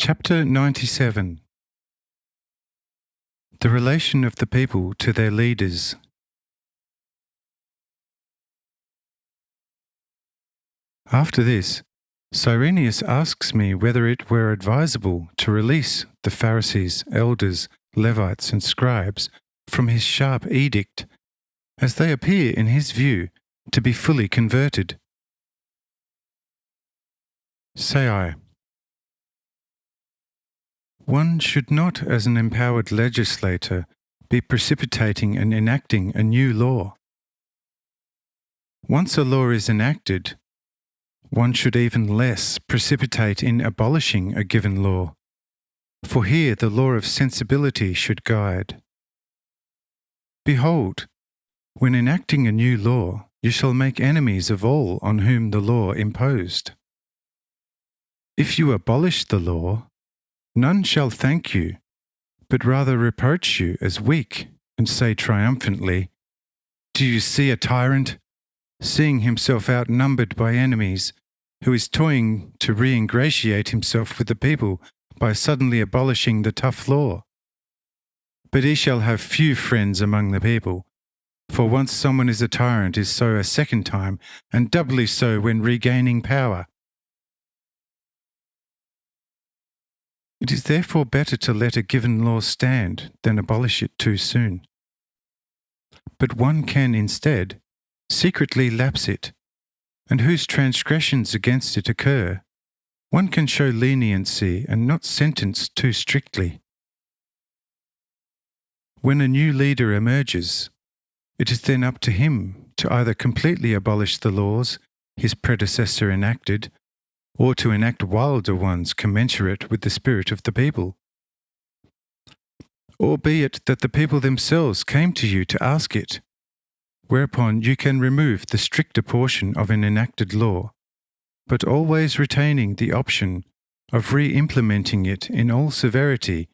Chapter 97. The relation of the people to their leaders. After this, Cyrenius asks me whether it were advisable to release the Pharisees, elders, Levites, and scribes from his sharp edict, as they appear in his view to be fully converted. Say I, one should not, as an empowered legislator, be precipitating and enacting a new law. Once a law is enacted, one should even less precipitate in abolishing a given law, for here the law of sensibility should guide. Behold, when enacting a new law, you shall make enemies of all on whom the law imposed. If you abolish the law, none shall thank you, but rather reproach you as weak, and say triumphantly, "Do you see a tyrant, seeing himself outnumbered by enemies, who is toying to re-ingratiate himself with the people by suddenly abolishing the tough law? But he shall have few friends among the people, for once someone is a tyrant is so a second time, and doubly so when regaining power. It is therefore better to let a given law stand than abolish it too soon. But one can instead secretly lapse it, and whose transgressions against it occur, one can show leniency and not sentence too strictly. When a new leader emerges, it is then up to him to either completely abolish the laws his predecessor enacted, or to enact wilder ones commensurate with the spirit of the people. Or be it that the people themselves came to you to ask it, whereupon you can remove the stricter portion of an enacted law, but always retaining the option of re-implementing it in all severity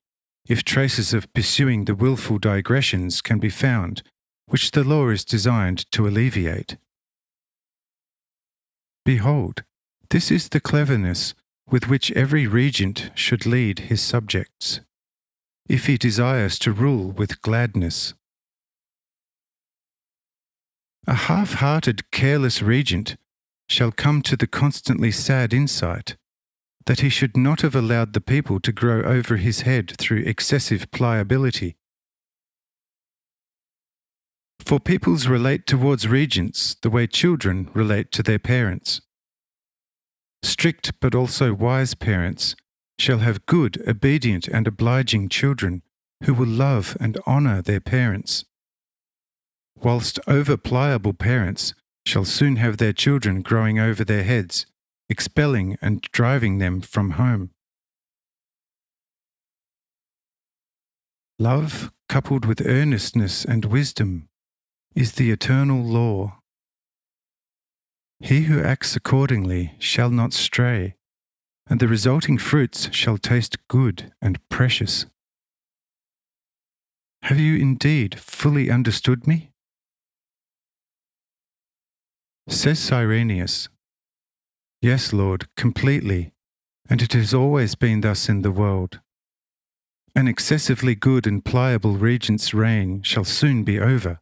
if traces of pursuing the wilful digressions can be found which the law is designed to alleviate. Behold, this is the cleverness with which every regent should lead his subjects, if he desires to rule with gladness. A half-hearted, careless regent shall come to the constantly sad insight that he should not have allowed the people to grow over his head through excessive pliability. For peoples relate towards regents the way children relate to their parents. Strict but also wise parents shall have good, obedient and obliging children who will love and honour their parents, whilst over-pliable parents shall soon have their children growing over their heads, expelling and driving them from home. Love, coupled with earnestness and wisdom, is the eternal law. He who acts accordingly shall not stray, and the resulting fruits shall taste good and precious. Have you indeed fully understood me? Says Cyrenius, Yes, Lord, completely, and it has always been thus in the world. An excessively good and pliable regent's reign shall soon be over,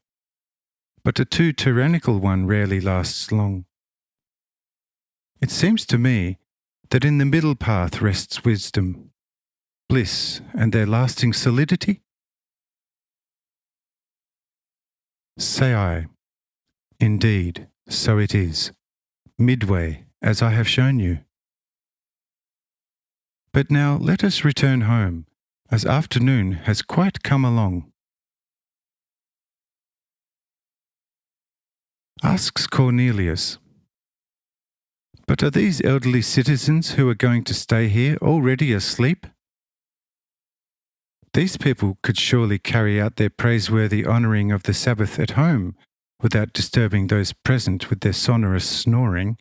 but a too tyrannical one rarely lasts long. It seems to me that in the middle path rests wisdom, bliss, and their lasting solidity. Say I, indeed, so it is, midway, as I have shown you. But now let us return home, as afternoon has quite come along. Asks Cornelius, But are these elderly citizens who are going to stay here already asleep? These people could surely carry out their praiseworthy honouring of the Sabbath at home without disturbing those present with their sonorous snoring.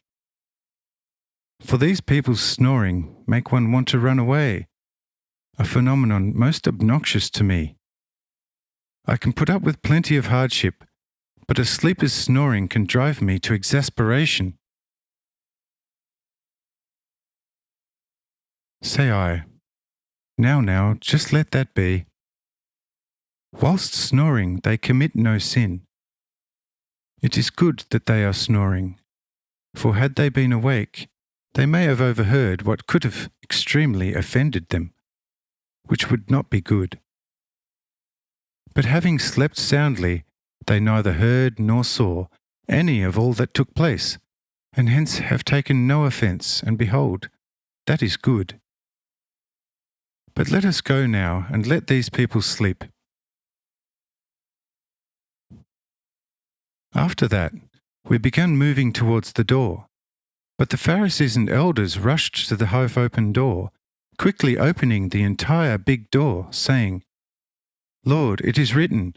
For these people's snoring make one want to run away, a phenomenon most obnoxious to me. I can put up with plenty of hardship, but a sleeper's snoring can drive me to exasperation. Say I, Now, just let that be. Whilst snoring, they commit no sin. It is good that they are snoring, for had they been awake, they may have overheard what could have extremely offended them, which would not be good. But having slept soundly, they neither heard nor saw any of all that took place, and hence have taken no offence, and behold, that is good. But let us go now, and let these people sleep. After that, we began moving towards the door. But the Pharisees and elders rushed to the half-open door, quickly opening the entire big door, saying, Lord, it is written,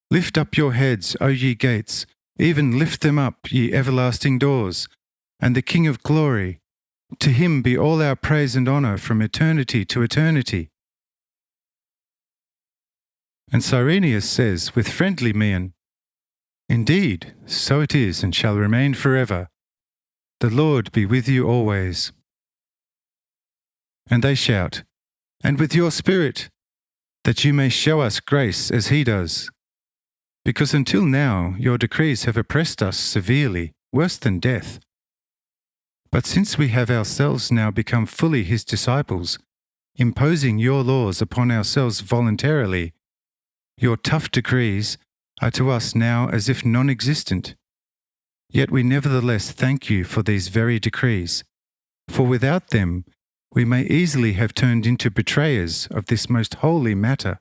Lift up your heads, O ye gates, even lift them up, ye everlasting doors, and the King of glory, to him be all our praise and honour from eternity to eternity. And Cyrenius says with friendly mien, Indeed, so it is and shall remain forever. The Lord be with you always. And they shout, And with your spirit, that you may show us grace as he does. Because until now your decrees have oppressed us severely, worse than death. But since we have ourselves now become fully his disciples, imposing your laws upon ourselves voluntarily, your tough decrees are to us now as if non-existent. Yet we nevertheless thank you for these very decrees, for without them we may easily have turned into betrayers of this most holy matter.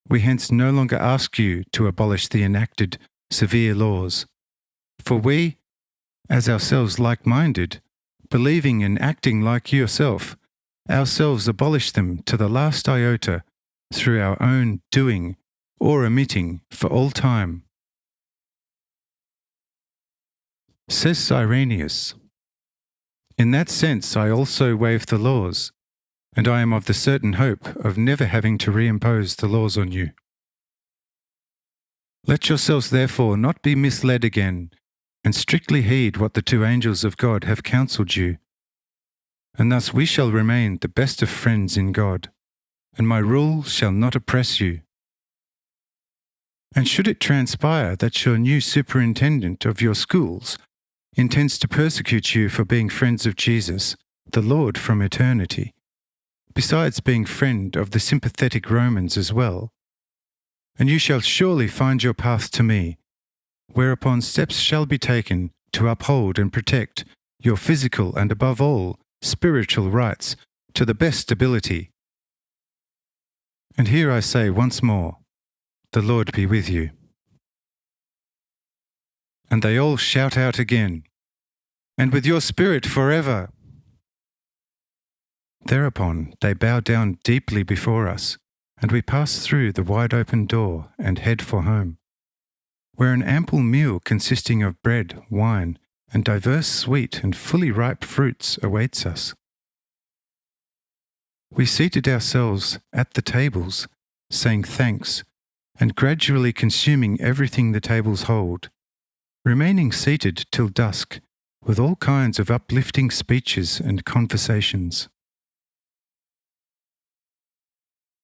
We hence no longer ask you to abolish the enacted severe laws, for we, as ourselves like-minded, believing and acting like yourself, ourselves abolish them to the last iota through our own doing or omitting for all time. Says Cyrenius, In that sense I also waive the laws, and I am of the certain hope of never having to reimpose the laws on you. Let yourselves therefore not be misled again, and strictly heed what the two angels of God have counselled you, and thus we shall remain the best of friends in God, and my rule shall not oppress you. And should it transpire that your new superintendent of your schools intends to persecute you for being friends of Jesus, the Lord from eternity, besides being friend of the sympathetic Romans as well, and you shall surely find your path to me, whereupon steps shall be taken to uphold and protect your physical and above all spiritual rights to the best ability. And here I say once more, the Lord be with you. And they all shout out again, And with your spirit forever. Thereupon they bow down deeply before us, and we pass through the wide-open door and head for home, where an ample meal consisting of bread, wine, and divers sweet and fully ripe fruits awaits us. We seated ourselves at the tables, saying thanks, and gradually consuming everything the tables hold, remaining seated till dusk, with all kinds of uplifting speeches and conversations.